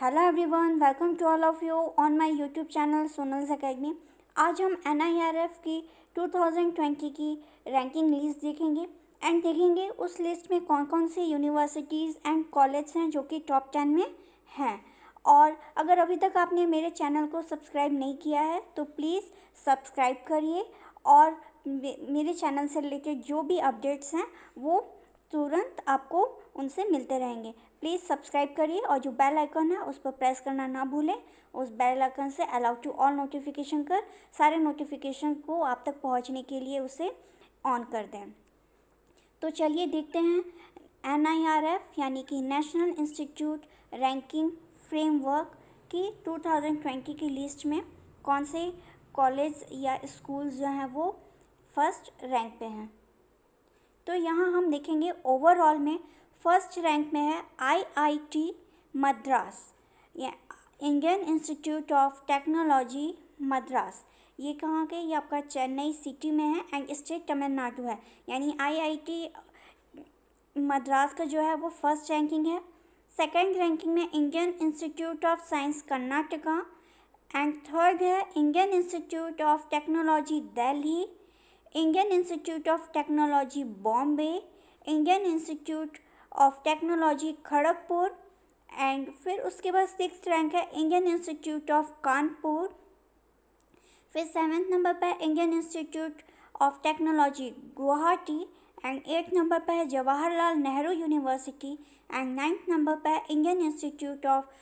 Hello everyone, welcome to all of you on my YouTube channel Sonal's academy. आज हम NIRF की 2020 की ranking list देखेंगे एंड देखेंगे उस लिस्ट में कौन कौन सी यूनिवर्सिटीज़ एंड कॉलेज हैं जो कि टॉप 10 में हैं। और अगर अभी तक आपने मेरे चैनल को सब्सक्राइब नहीं किया है तो प्लीज़ सब्सक्राइब करिए और मेरे चैनल से रिलेटेड जो भी अपडेट्स हैं वो तुरंत आपको उनसे मिलते रहेंगे। प्लीज़ सब्सक्राइब करिए और जो बेल आइकन है उस पर प्रेस करना ना भूलें। उस बेल आइकन से अलाउ टू ऑल नोटिफिकेशन कर सारे नोटिफिकेशन को आप तक पहुंचने के लिए उसे ऑन कर दें। तो चलिए देखते हैं NIRF यानी कि नेशनल इंस्टीट्यूट रैंकिंग फ्रेमवर्क की 2020 की लिस्ट में कौन से कॉलेज या स्कूल्स जो हैं वो फर्स्ट रैंक पे हैं। तो यहाँ हम देखेंगे ओवरऑल में फर्स्ट रैंक में है IIT मद्रास या Indian Institute of Technology Madras. ये कहाँ के? ये आपका चेन्नई सिटी में है एंड स्टेट तमिलनाडु है। यानी IIT मद्रास का जो है वो फर्स्ट रैंकिंग है। सेकंड रैंकिंग में Indian Institute of Science Karnataka and third है Indian Institute of Technology Delhi, Indian Institute of Technology Bombay, Indian Institute of Technology Kharagpur and फिर उसके बाद सिक्स रैंक है इंडियन इंस्टीट्यूट ऑफ कानपुर। फिर सेवन्थ नंबर पर Indian Institute of Technology Guwahati and eighth number पर है Jawaharlal Nehru University and ninth number पर Indian Institute of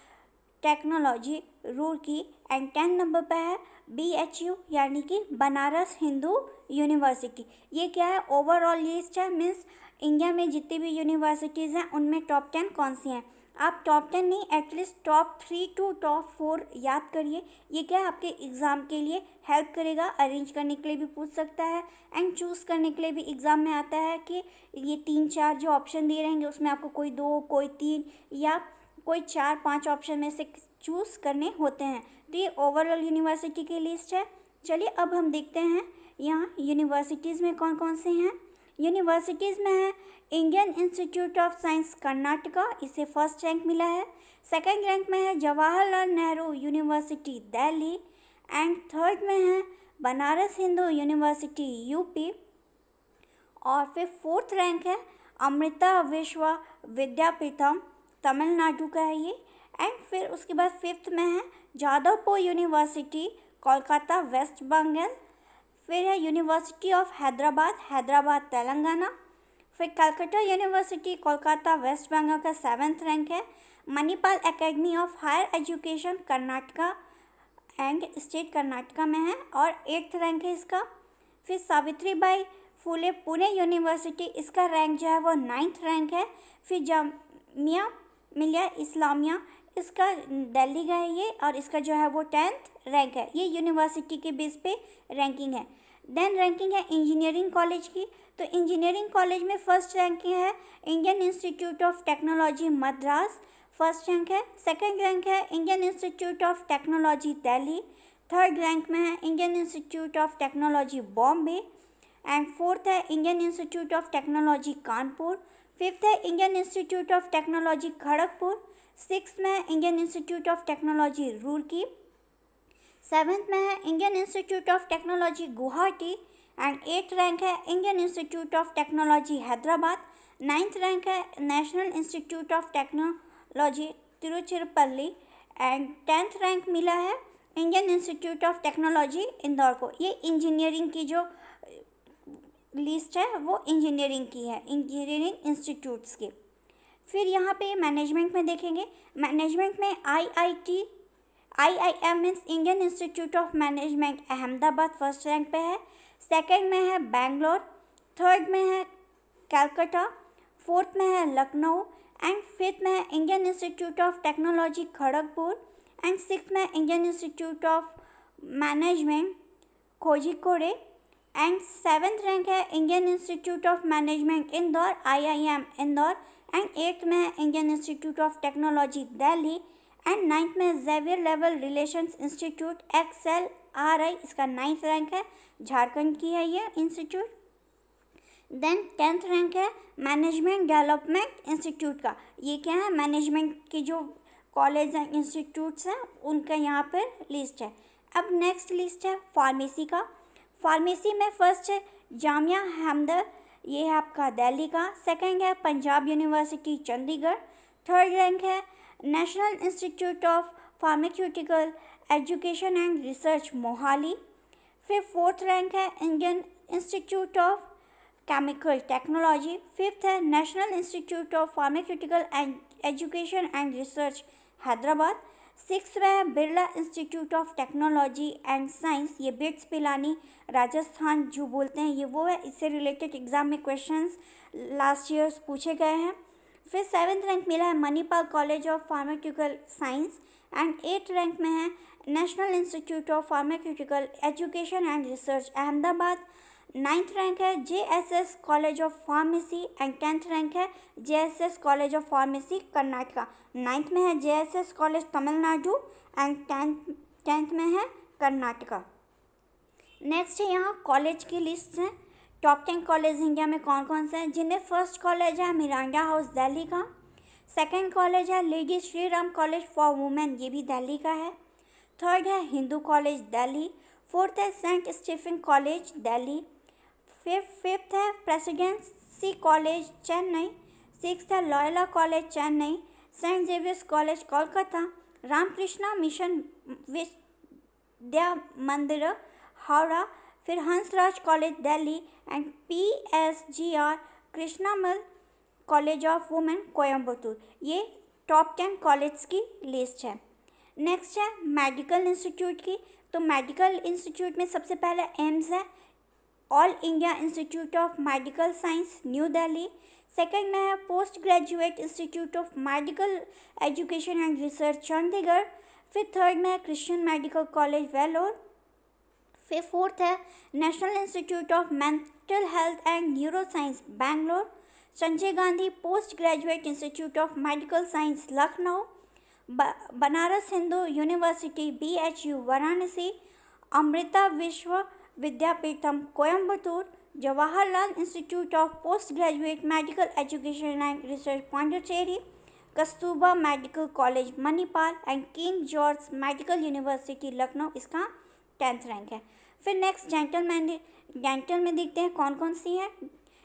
Technology Roorkee and 10 number पर है BHU यानी कि बनारस हिंदू यूनिवर्सिटी। ये क्या है? ओवरऑल लिस्ट है, मीन्स इंडिया में जितनी भी यूनिवर्सिटीज़ हैं उनमें टॉप 10 कौन सी हैं। आप टॉप 10 नहीं, एटलीस्ट टॉप 3 टू टॉप 4 याद करिए। ये क्या है? आपके एग्ज़ाम के लिए हेल्प करेगा, अरेंज करने के लिए भी पूछ सकता है एंड चूज़ करने के लिए भी एग्ज़ाम में आता है कि ये 3-4 जो ऑप्शन दिए रहेंगे उसमें आपको कोई 2, कोई 3 या कोई 4-5 ऑप्शन में से चूज़ करने होते हैं। तो ये ओवरऑल यूनिवर्सिटी की लिस्ट है। चलिए अब हम देखते हैं यहाँ यूनिवर्सिटीज़ में कौन कौन से हैं। यूनिवर्सिटीज़ में है Indian Institute of Science Karnataka, इसे फर्स्ट रैंक मिला है। सेकंड रैंक में है Jawaharlal Nehru university Delhi and third में है बनारस हिंदू यूनिवर्सिटी UP और फिर फोर्थ रैंक है अमृता विश्व विद्यापीठम तमिलनाडु का है ये। एंड फिर उसके बाद फिफ्थ में है जादवपुर यूनिवर्सिटी कोलकाता वेस्ट बंगाल। फिर है यूनिवर्सिटी ऑफ हैदराबाद तेलंगाना। फिर कलकत्ता यूनिवर्सिटी कोलकाता वेस्ट बंगाल का 7th रैंक है। Manipal academy of higher education Karnataka and state Karnataka में है और 8th रैंक है इसका। फिर सावित्रीबाई फुले पुणे यूनिवर्सिटी, इसका रैंक जो है वो 9th रैंक है। फिर जामिया मिलिया इस्लामिया, इसका दिल्ली का है ये और इसका जो है वो 10th रैंक है। ये यूनिवर्सिटी के बेस पे रैंकिंग है। देन रैंकिंग है इंजीनियरिंग कॉलेज की। तो इंजीनियरिंग कॉलेज में फर्स्ट रैंकिंग है Indian Institute of Technology Madras, first rank है। सेकंड रैंक है Indian Institute of Technology Delhi. Third rank में है Indian Institute of Technology Bombay and fourth है Indian Institute of Technology Kanpur. Fifth है Indian Institute of Technology Kharagpur. Sixth में है Indian Institute of Technology Roorkee. Seventh में है Indian Institute of Technology Guwahati and 8th rank है Indian Institute of Technology Hyderabad. 9th rank है National Institute of Technology Tiruchirappalli and 10th rank मिला है Indian Institute of Technology Indore को। ये इंजीनियरिंग की जो लिस्ट है वो इंजीनियरिंग की है, इंजीनियरिंग इंस्टीट्यूट्स की। फिर यहाँ पे मैनेजमेंट में देखेंगे। मैनेजमेंट में IIM means Indian Institute of management Ahmedabad first rank पे है। सेकंड में है बेंगलोर, थर्ड में है कलकत्ता, फोर्थ में है लखनऊ एंड फिफ्थ में है Indian Institute of Technology Kharagpur and sixth में Indian Institute of Management Kozhikode and 7th rank है Indian Institute of Management Indore IIM Indore and 8th में है Indian Institute of Technology Delhi and 9th में जेवियर लेवल रिलेशंस इंस्टीट्यूट XLRI, इसका 9th rank है, झारखंड की है ये इंस्टीट्यूट। देन 10th रैंक है मैनेजमेंट डेवलपमेंट इंस्टीट्यूट का। ये क्या है? मैनेजमेंट की जो कॉलेज एंड इंस्टीट्यूट्स हैं उनका यहाँ पर लिस्ट है। अब नेक्स्ट लिस्ट है फार्मेसी का। फार्मेसी में फर्स्ट है जामिया हमदर्द, ये है आपका दिल्ली का। सेकंड है Punjab University Chandigarh. Third rank है National Institute of Pharmaceutical Education and Research Mohali. फिर फोर्थ रैंक है Indian Institute of Chemical Technology. Fifth है National Institute of Pharmaceutical Education and Research Hyderabad. Six है Birla Institute of Technology and Science, ये BITS Pilani Rajasthan जो बोलते हैं ये वो है, इससे रिलेटेड एग्जाम में क्वेश्चंस लास्ट ईयर्स पूछे गए हैं। फिर सेवन्थ रैंक मिला है Manipal college of pharmaceutical science and eighth rank में है National Institute of Pharmaceutical Education and research Ahmedabad. Ninth rank है JSS college of pharmacy and tenth rank है JSS college of pharmacy Karnataka. Ninth में है JSS college Tamil Nadu and tenth में है Karnataka. Next है यहाँ कॉलेज की लिस्ट है। टॉप 10 कॉलेज इंडिया में कौन कौन से हैं, जिनमें फर्स्ट कॉलेज है मिरांडा हाउस दिल्ली का। सेकंड कॉलेज है Lady Shri Ram College for Women, ये भी दिल्ली का है। थर्ड है हिंदू कॉलेज दिल्ली। फोर्थ है Saint Stephen College Delhi. Fifth है प्रेसिडेंसी कॉलेज चेन्नई। सिक्स्थ है Loyola College Chennai. Saint Xavier's College Kolkata. Ramakrishna Mission Vidya Mandir Howrah. फिर Hansraj College Delhi and PSGR Krishnammal College of Women Coimbatore. ये टॉप 10 कॉलेज की लिस्ट है। नेक्स्ट है मेडिकल इंस्टीट्यूट की। तो मेडिकल इंस्टीट्यूट में सबसे पहले एम्स है, all India institute of Medical science new Delhi. Second में है post Graduate Institute of medical Education and research Chandigarh. फिर थर्ड में है क्रिश्चियन मेडिकल कॉलेज वेलोर। फिर फोर्थ है National Institute of Mental Health and Neuro Science Bangalore. Sanjay Gandhi Post Graduate Institute of Medical Science Lucknow. Banaras Hindu University BHU Varanasi. Amrita Vishwa Vidyapeetham Coimbatore. Jawaharlal Institute of Post Graduate Medical Education and Research Pondicherry. Kasturba Medical College Manipal and King George Medical University Lucknow, इसका 10th rank है। फिर next dental में देखते हैं कौन कौन सी है।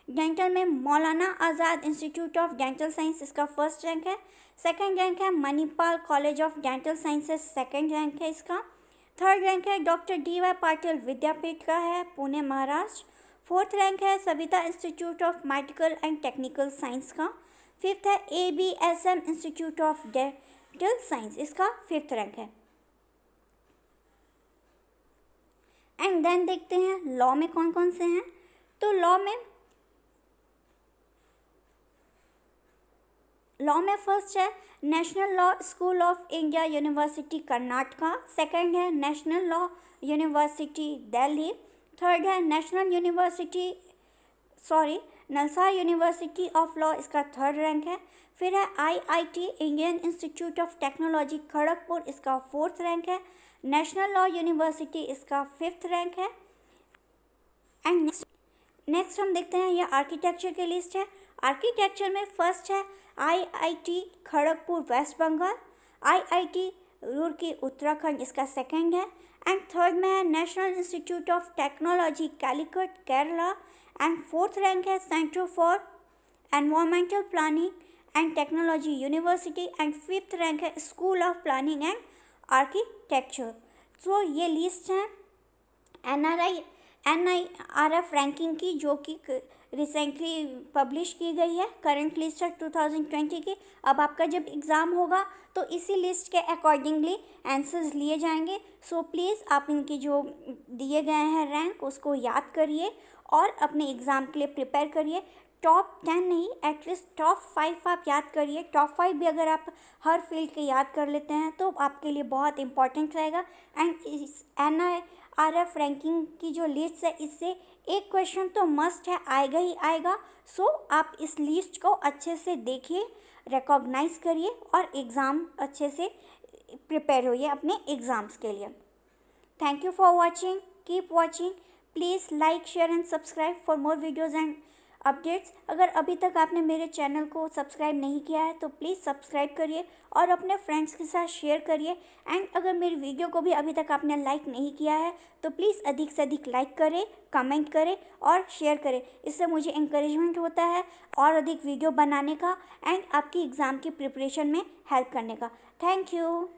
Dental में मौलाना आज़ाद इंस्टीट्यूट ऑफ डेंटल साइंस, इसका फर्स्ट रैंक है। सेकंड रैंक है Manipal college of dental sciences, second rank है इसका। थर्ड रैंक है डॉक्टर DY पाटिल विद्यापीठ का है, पुणे महाराष्ट्र। फोर्थ रैंक है Savita institute of medical and technical science का। फिफ्थ है ABSM institute of dental science, इसका 5th रैंक है। एंड देन देखते हैं लॉ में कौन कौन से हैं। तो लॉ में फर्स्ट है National Law School of India University Karnataka. Second है National Law University Delhi. Third है नलसा यूनिवर्सिटी ऑफ लॉ, इसका 3rd रैंक है। फिर है IIT Indian Institute of Technology Kharagpur, इसका 4th रैंक है। नेशनल लॉ यूनिवर्सिटी, इसका 5th रैंक है। एंड नेक्स्ट हम देखते हैं ये आर्किटेक्चर की लिस्ट है। आर्किटेक्चर में फर्स्ट है IIT Kharagpur West Bengal. IIT Roorkee Uttarakhand, इसका 2nd है। एंड थर्ड में है National Institute of Technology Calicut Kerala and 4th rank है Centre for Environmental Planning and Technology University and 5th rank है School of Planning and Architecture. तो ये लिस्ट है NIRF रैंकिंग की, जो कि रिसेंटली पब्लिश की गई है। करंट लिस्ट है 2020 की। अब आपका जब एग्ज़ाम होगा तो इसी लिस्ट के अकॉर्डिंगली आंसर्स लिए जाएंगे। सो प्लीज़ आप इनके जो दिए गए हैं रैंक उसको याद करिए और अपने एग्ज़ाम के लिए प्रिपेयर करिए। टॉप 10 नहीं, एटलीस्ट टॉप 5 आप याद करिए। टॉप 5 भी अगर आप हर फील्ड के याद कर लेते हैं तो आपके लिए बहुत इंपॉर्टेंट रहेगा। एंड इस NIRF रैंकिंग की जो लिस्ट है इससे एक क्वेश्चन तो मस्ट है, आएगा ही आएगा। सो आप इस लिस्ट को अच्छे से देखिए, रिकॉग्नाइज करिए और एग्ज़ाम अच्छे से प्रिपेयर होइए अपने एग्ज़ाम्स के लिए। Thank you for watching, keep watching, please like share and subscribe for more videos and updates. अगर अभी तक आपने मेरे चैनल को सब्सक्राइब नहीं किया है तो प्लीज़ सब्सक्राइब करिए और अपने फ्रेंड्स के साथ शेयर करिए। एंड अगर मेरी वीडियो को भी अभी तक आपने लाइक नहीं किया है तो प्लीज़ अधिक से अधिक लाइक करें, कमेंट करें और शेयर करें। इससे मुझे इंकरेजमेंट होता है और अधिक वीडियो बनाने का एंड आपकी एग्ज़ाम की प्रिपरेशन में हेल्प करने का। Thank you.